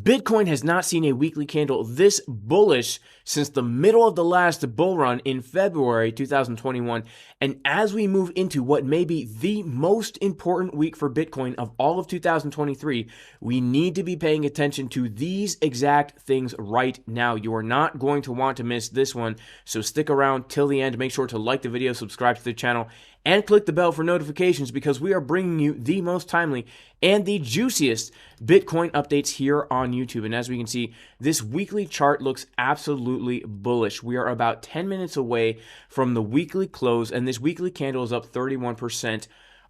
Bitcoin has not seen a weekly candle this bullish since the middle of the last bull run in February 2021. And as we move into what may be the most important week for Bitcoin of all of 2023, we need to be paying attention to these exact things right now. You are not going to want to miss this one, so stick around till the end. Make sure to like the video, subscribe to the channel, and click the bell for notifications because we are bringing you the most timely and the juiciest Bitcoin updates here on YouTube. And as we can see, this weekly chart looks absolutely bullish. We are about 10 minutes away from the weekly close, and this weekly candle is up 31%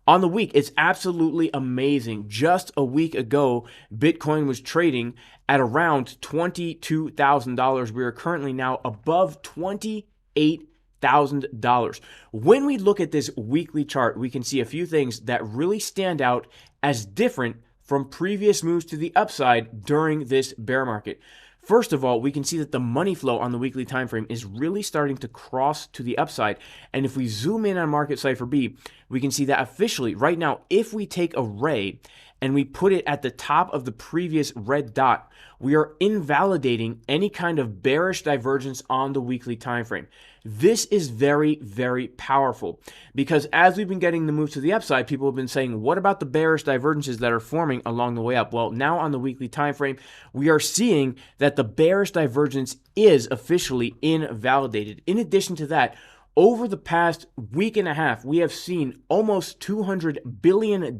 on the week. It's absolutely amazing. Just a week ago, Bitcoin was trading at around $22,000. We are currently now above $28,000. When we look at this weekly chart, we can see a few things that really stand out as different from previous moves to the upside during this bear market. First of all, we can see that the money flow on the weekly time frame is really starting to cross to the upside. And if we zoom in on market Cipher B, we can see that officially right now, if we take a ray and we put it at the top of the previous red dot, we are invalidating any kind of bearish divergence on the weekly time frame. This is very, very powerful because as we've been getting the move to the upside, people have been saying, what about the bearish divergences that are forming along the way up? Well, now on the weekly time frame, we are seeing that the bearish divergence is officially invalidated. In addition to that, over the past week and a half, we have seen almost $200 billion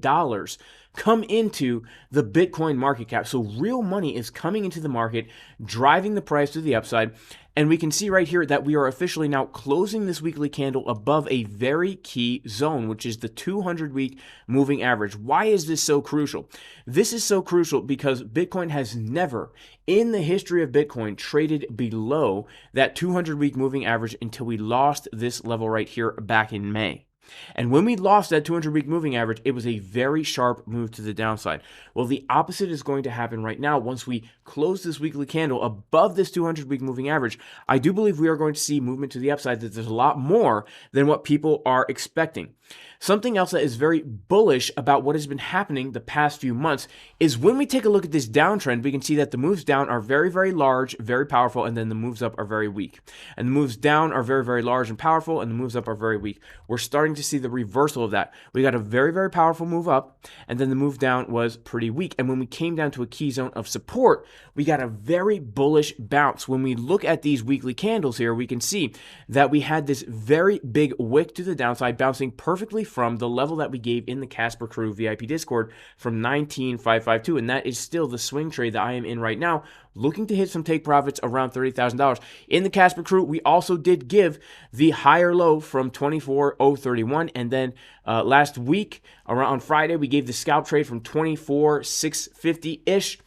come into the Bitcoin market cap. So real money is coming into the market, driving the price to the upside. And we can see right here that we are officially now closing this weekly candle above a very key zone, which is the 200-week moving average. Why is this so crucial? This is so crucial because Bitcoin has never in the history of Bitcoin traded below that 200-week moving average until we lost this level right here back in May. And when we lost that 200-week moving average, it was a very sharp move to the downside. Well, the opposite is going to happen right now. Once we close this weekly candle above this 200-week moving average, I do believe we are going to see movement to the upside that there's a lot more than what people are expecting. Something else that is very bullish about what has been happening the past few months is when we take a look at this downtrend, we can see that the moves down are very, very large, very powerful, and then the moves up are very weak. And the moves down are very, very large and powerful, and the moves up are very weak. We're starting to see the reversal of that. We got a very, very powerful move up, and then the move down was pretty weak. And when we came down to a key zone of support, we got a very bullish bounce. When we look at these weekly candles here, we can see that we had this very big wick to the downside, bouncing perfectly from the level that we gave in the Casper Crew VIP Discord from 19,552, and that is still the swing trade that I am in right now, looking to hit some take profits around $30,000. In the Casper Crew, we also did give the higher low from 24,031, and then last week, around Friday, we gave the scalp trade from 24,650-ish.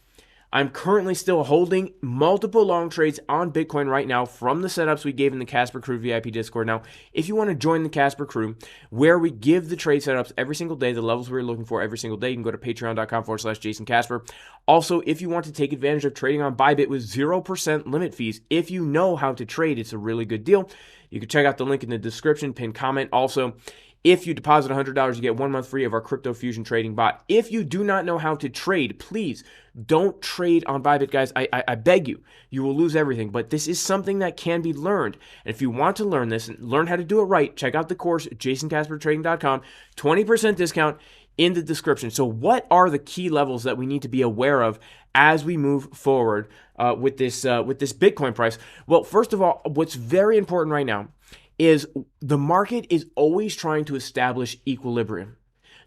I'm currently still holding multiple long trades on Bitcoin right now from the setups we gave in the Casper Crew VIP Discord. Now, if you want to join the Casper Crew, where we give the trade setups every single day, the levels we're looking for every single day, you can go to patreon.com/JasonCasper. Also, if you want to take advantage of trading on ByBit with 0% limit fees, if you know how to trade, it's a really good deal. You can check out the link in the description, pinned comment. Also, if you deposit $100, you get 1 month free of our Crypto Fusion trading bot. If you do not know how to trade, please don't trade on ByBit, guys. I beg you. You will lose everything. But this is something that can be learned. And if you want to learn this and learn how to do it right, check out the course at JasonCasperTrading.com. 20% discount in the description. So what are the key levels that we need to be aware of as we move forward with this Bitcoin price? Well, first of all, what's very important right now is the market is always trying to establish equilibrium.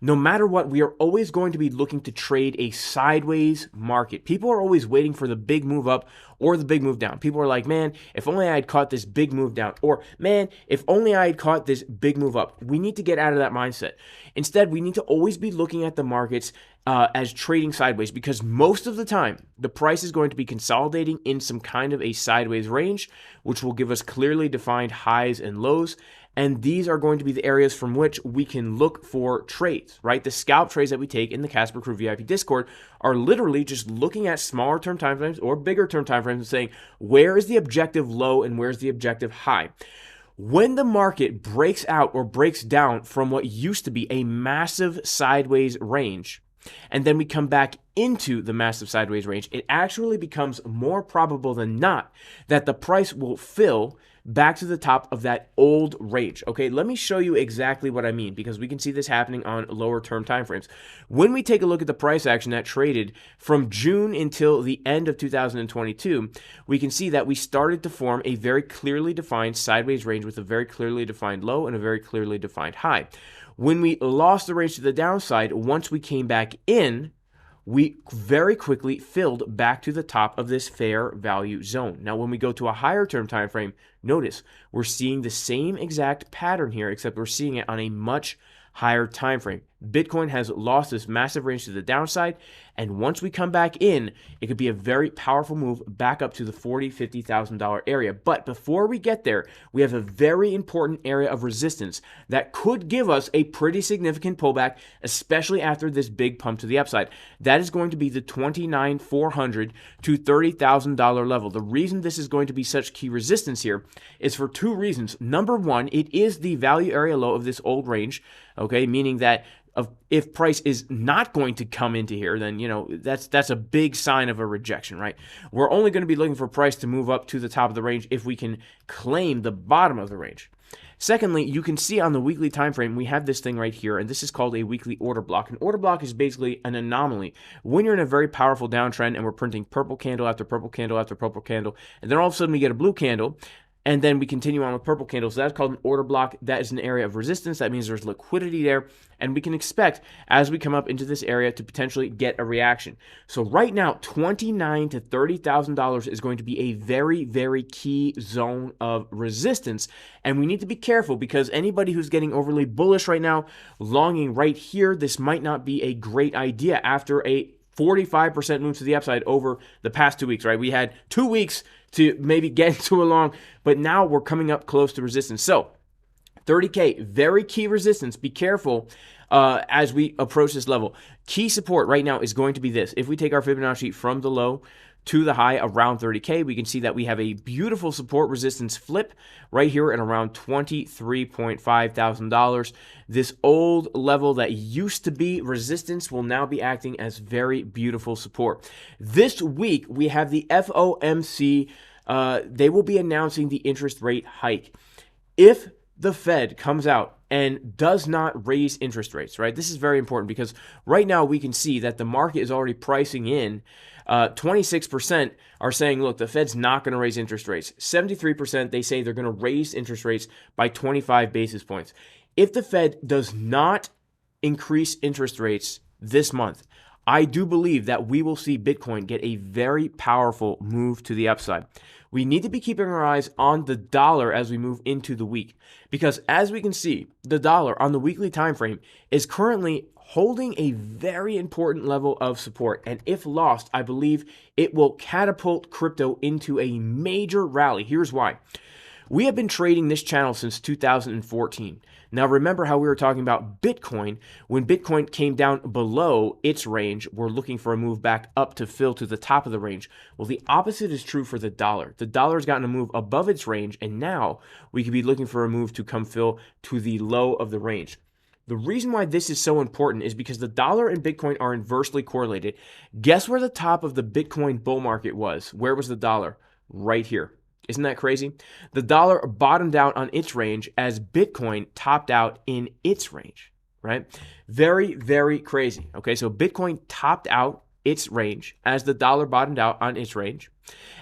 No matter what, we are always going to be looking to trade a sideways market. People are always waiting for the big move up or the big move down. People are like, man, if only I had caught this big move down. Or, man, if only I had caught this big move up. We need to get out of that mindset. Instead, we need to always be looking at the markets as trading sideways, because most of the time, the price is going to be consolidating in some kind of a sideways range, which will give us clearly defined highs and lows. And these are going to be the areas from which we can look for trades, right? The scalp trades that we take in the Casper Crew VIP Discord are literally just looking at smaller term timeframes or bigger term timeframes and saying, where is the objective low and where's the objective high? When the market breaks out or breaks down from what used to be a massive sideways range, and then we come back into the massive sideways range, it actually becomes more probable than not that the price will fill back to the top of that old range. Okay, let me show you exactly what I mean, because we can see this happening on lower term time frames. When we take a look at the price action that traded from June until the end of 2022, we can see that we started to form a very clearly defined sideways range with a very clearly defined low and a very clearly defined high. When we lost the range to the downside, once we came back in, we very quickly filled back to the top of this fair value zone. Now, when we go to a higher term time frame, notice we're seeing the same exact pattern here, except we're seeing it on a much higher time frame. Bitcoin has lost this massive range to the downside, and once we come back in, it could be a very powerful move back up to the $40,000, $50,000 area. But before we get there, we have a very important area of resistance that could give us a pretty significant pullback, especially after this big pump to the upside. That is going to be the $29,400 to $30,000 level. The reason this is going to be such key resistance here is for two reasons. Number one, it is the value area low of this old range, okay, meaning that if price is not going to come into here, then, you know, that's a big sign of a rejection, right? We're only going to be looking for price to move up to the top of the range if we can claim the bottom of the range. Secondly, you can see on the weekly time frame, we have this thing right here, and this is called a weekly order block. An order block is basically an anomaly. When you're in a very powerful downtrend and we're printing purple candle after purple candle after purple candle, and then all of a sudden we get a blue candle, and then we continue on with purple candles. So that's called an order block. That is an area of resistance. That means there's liquidity there. And we can expect, as we come up into this area, to potentially get a reaction. So right now, $29,000 to $30,000 is going to be a very, very key zone of resistance. And we need to be careful, because anybody who's getting overly bullish right now, longing right here, this might not be a great idea after a 45% move to the upside over the past 2 weeks, right? We had 2 weeks to maybe get into a long, but now we're coming up close to resistance. So 30K, very key resistance. Be careful as we approach this level. Key support right now is going to be this. If we take our Fibonacci from the low to the high around 30K, we can see that we have a beautiful support resistance flip right here at around $23.5 thousand. This old level that used to be resistance will now be acting as very beautiful support. This week, we have the FOMC. They will be announcing the interest rate hike. If the Fed comes out and does not raise interest rates, right? This is very important, because right now we can see that the market is already pricing in 26% are saying, look, the Fed's not going to raise interest rates. 73%, they say they're going to raise interest rates by 25 basis points. If the Fed does not increase interest rates this month, I do believe that we will see Bitcoin get a very powerful move to the upside. We need to be keeping our eyes on the dollar as we move into the week, because as we can see, the dollar on the weekly time frame is currently holding a very important level of support. And if lost, I believe it will catapult crypto into a major rally. Here's why. We have been trading this channel since 2014. Now, remember how we were talking about Bitcoin. When Bitcoin came down below its range, we're looking for a move back up to fill to the top of the range. Well, the opposite is true for the dollar. The dollar's gotten a move above its range, and now we could be looking for a move to come fill to the low of the range. The reason why this is so important is because the dollar and Bitcoin are inversely correlated. Guess where the top of the Bitcoin bull market was? Where was the dollar? Right here. Isn't that crazy? The dollar bottomed out on its range as Bitcoin topped out in its range, right? Very, very crazy. Okay, so Bitcoin topped out its range as the dollar bottomed out on its range.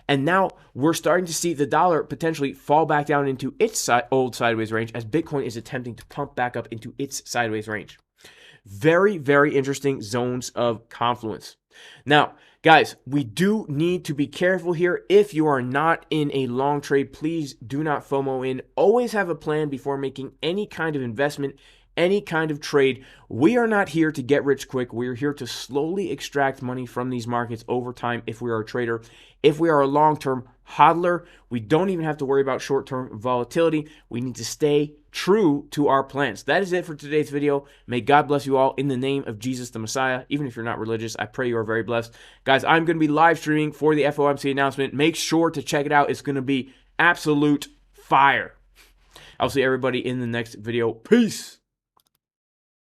And now we're starting to see the dollar potentially fall back down into its old sideways range as Bitcoin is attempting to pump back up into its sideways range. Very, very interesting zones of confluence. Now, guys, we do need to be careful here. If you are not in a long trade, please do not FOMO in. Always have a plan before making any kind of investment, any kind of trade. We are not here to get rich quick. We are here to slowly extract money from these markets over time if we are a trader. If we are a long-term hodler, we don't even have to worry about short-term volatility. We need to stay true to our plans. That is it for today's video. May God bless you all in the name of Jesus the Messiah. Even if you're not religious, I pray you are very blessed. Guys, I'm going to be live streaming for the FOMC announcement. Make sure to check it out. It's going to be absolute fire. I'll see everybody in the next video. Peace.